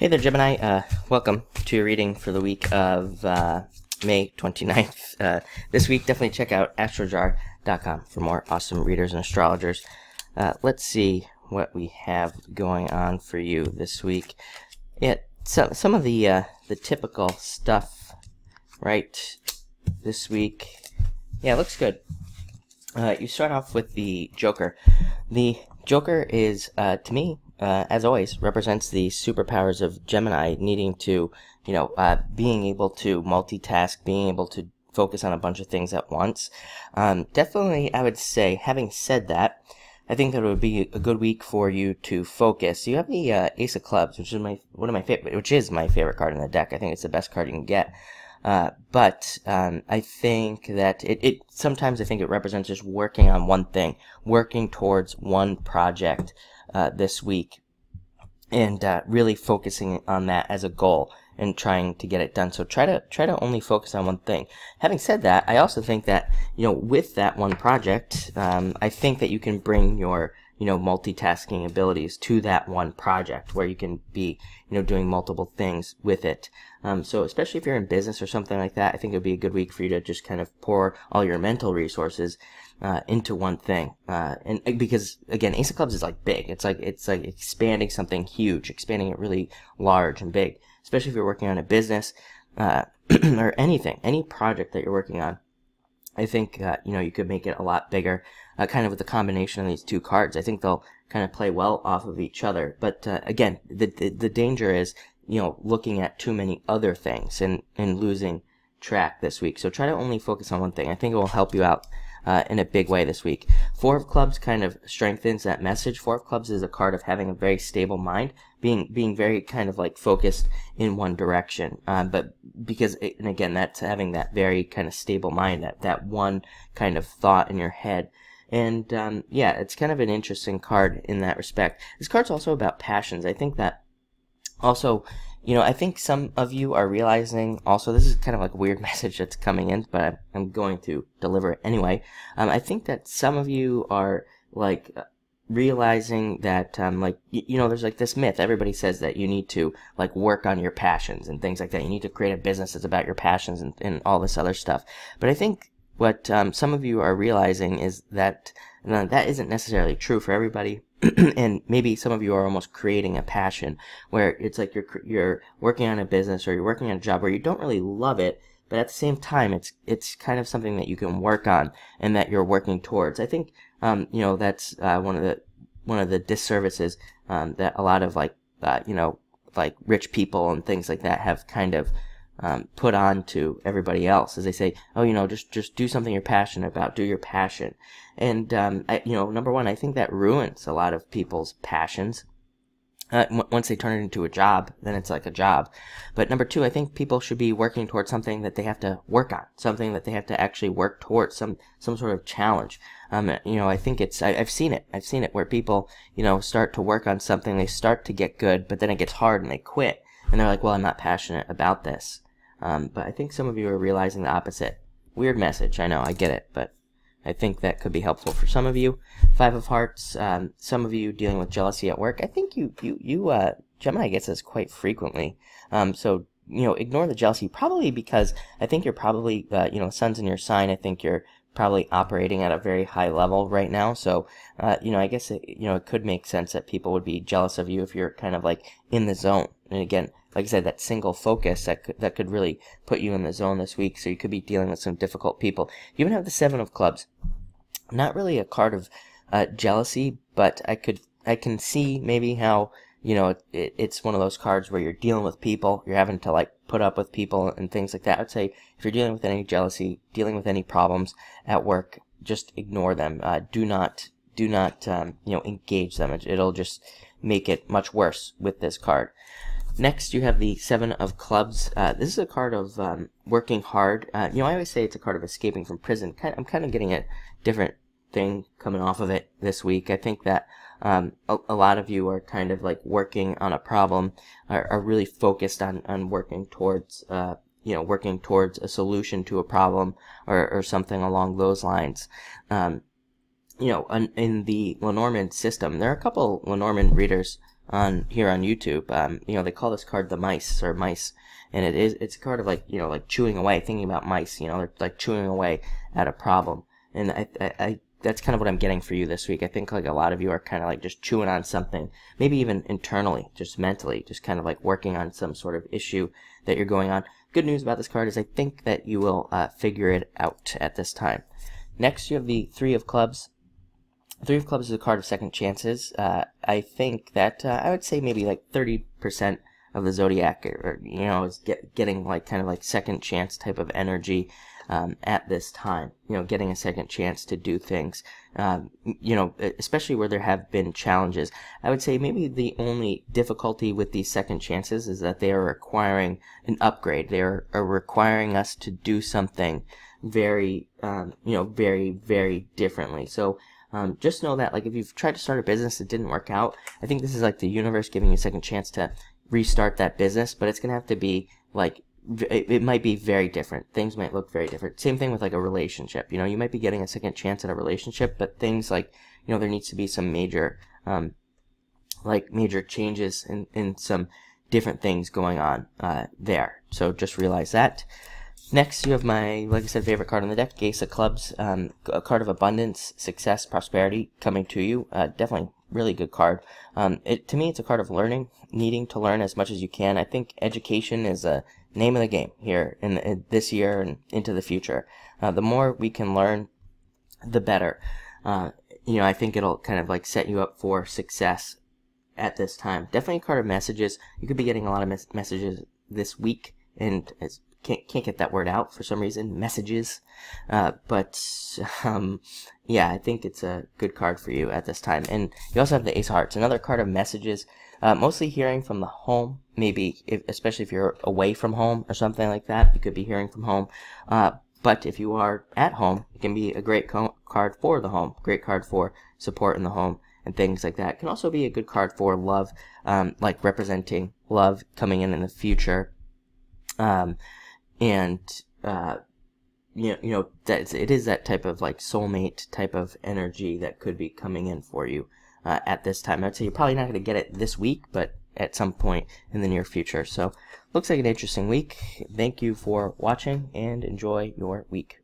Hey there, Gemini. Welcome to your reading for the week of May 29th. This week, definitely check out astrojar.com for more awesome readers and astrologers. Let's see what we have going on for you this week. Yeah, some of the typical stuff, right, this week. Yeah, it looks good. You start off with the Joker. The Joker is, to me, as always, represents the superpowers of Gemini, needing to, being able to multitask, being able to focus on a bunch of things at once. Definitely, I would say, having said that, I think that it would be a good week for you to focus. You have the Ace of Clubs, which is my favorite card in the deck. I think it's the best card you can get. But I think that sometimes I think it represents just working on one thing, working towards one project this week, and really focusing on that as a goal and trying to get it done. So try to only focus on one thing. Having said that, I also think that with that one project, I think that you can bring your multitasking abilities to that one project where you can be doing multiple things with it. So especially if you're in business or something like that, I think it would be a good week for you to just kind of pour all your mental resources into one thing. And because again, Ace of Clubs is like big. It's like expanding something huge, expanding it really large and big. Especially if you're working on a business or anything, any project that you're working on. I think you could make it a lot bigger, kind of with the combination of these two cards. I think they'll kind of play well off of each other. But again, the danger is looking at too many other things and losing track this week. So try to only focus on one thing. I think it will help you out in a big way this week. Four of Clubs kind of strengthens that message. Four of Clubs is a card of having a very stable mind, being very kind of like focused in one direction. But because, and again, that's having that very kind of stable mind, that one kind of thought in your head. And yeah, it's kind of an interesting card in that respect. This card's also about passions. I think that also, I think some of you are realizing also, this is kind of like a weird message that's coming in, but I'm going to deliver it anyway. I think that some of you are like realizing that there's like this myth. Everybody says that you need to like work on your passions and things like that. You need to create a business that's about your passions and all this other stuff. But I think what some of you are realizing is that that isn't necessarily true for everybody. And maybe some of you are almost creating a passion where it's like you're working on a business or you're working on a job where you don't really love it, but at the same time it's kind of something that you can work on and that you're working towards. I think that's one of the disservices that a lot of like rich people and things like that have kind of put on to everybody else, as they say, oh, just do something you're passionate about, do your passion. And, number one, I think that ruins a lot of people's passions. Once they turn it into a job, then it's like a job. But number two, I think people should be working towards something that they have to work on, something that they have to actually work towards, some sort of challenge. I think I've seen it where people, start to work on something, they start to get good, but then it gets hard and they quit. And they're like, well, I'm not passionate about this. But I think some of you are realizing the opposite. Weird message, I know, I get it, but I think that could be helpful for some of you. Five of Hearts, some of you dealing with jealousy at work. I think you Gemini gets this quite frequently. So, ignore the jealousy, probably because I think you're probably, sun's in your sign. I think you're probably operating at a very high level right now. So, I guess it could make sense that people would be jealous of you if you're kind of like in the zone. And again, like I said, that single focus that could really put you in the zone this week. So you could be dealing with some difficult people. You even have the Seven of Clubs. Not really a card of jealousy, but I can see maybe how it's one of those cards where you're dealing with people. You're having to like put up with people and things like that. I'd say if you're dealing with any jealousy, dealing with any problems at work, just ignore them. Do not engage them. It'll just make it much worse with this card. Next, you have the Seven of Clubs. This is a card of working hard. I always say it's a card of escaping from prison. I'm kind of getting a different thing coming off of it this week. I think that a lot of you are kind of like working on a problem, are really focused on working towards working towards a solution to a problem or something along those lines. In the Lenormand system, there are a couple Lenormand readers on here on YouTube. You know, they call this card the mice or mice, and it's a card of like, you know, like chewing away, thinking about mice. You know, they're like chewing away at a problem, and I that's kind of what I'm getting for you this week. I think like a lot of you are kind of like just chewing on something, maybe even internally, just mentally, just kind of like working on some sort of issue that you're going on. Good news about this card is I think that you will figure it out at this time. Next, you have the Three of Clubs. Three of Clubs is a card of second chances. I think that I would say maybe like 30% of the zodiac, or you know, is getting like kind of like second chance type of energy at this time. You know, getting a second chance to do things. You know, especially where there have been challenges. I would say maybe the only difficulty with these second chances is that they are requiring an upgrade. They are requiring us to do something very, you know, very, very differently. So just know that, like, if you've tried to start a business, it didn't work out. I think this is like the universe giving you a second chance to restart that business, but it's gonna have to be like, it might be very different. Things might look very different. Same thing with like a relationship. You know, you might be getting a second chance at a relationship, but things like, you know, there needs to be some major, like major changes in some different things going on there. So just realize that. Next, you have my, like I said, favorite card on the deck, Ace of Clubs, a card of abundance, success, prosperity coming to you. Definitely really good card. To me, it's a card of learning, needing to learn as much as you can. I think education is a name of the game here in this year and into the future. The more we can learn, the better. You know, I think it'll kind of like set you up for success at this time. Definitely a card of messages. You could be getting a lot of messages this week, and it's can't get that word out for some reason, messages, but yeah, I think it's a good card for you at this time. And you also have the Ace of Hearts, another card of messages, mostly hearing from the home, maybe especially if you're away from home or something like that, you could be hearing from home, but if you are at home, it can be a great card for the home, great card for support in the home and things like that. It can also be a good card for love, like representing love coming in the future. And you know that it is that type of like soulmate type of energy that could be coming in for you at this time. I'd say you're probably not going to get it this week, but at some point in the near future. So looks like an interesting week. Thank you for watching and enjoy your week.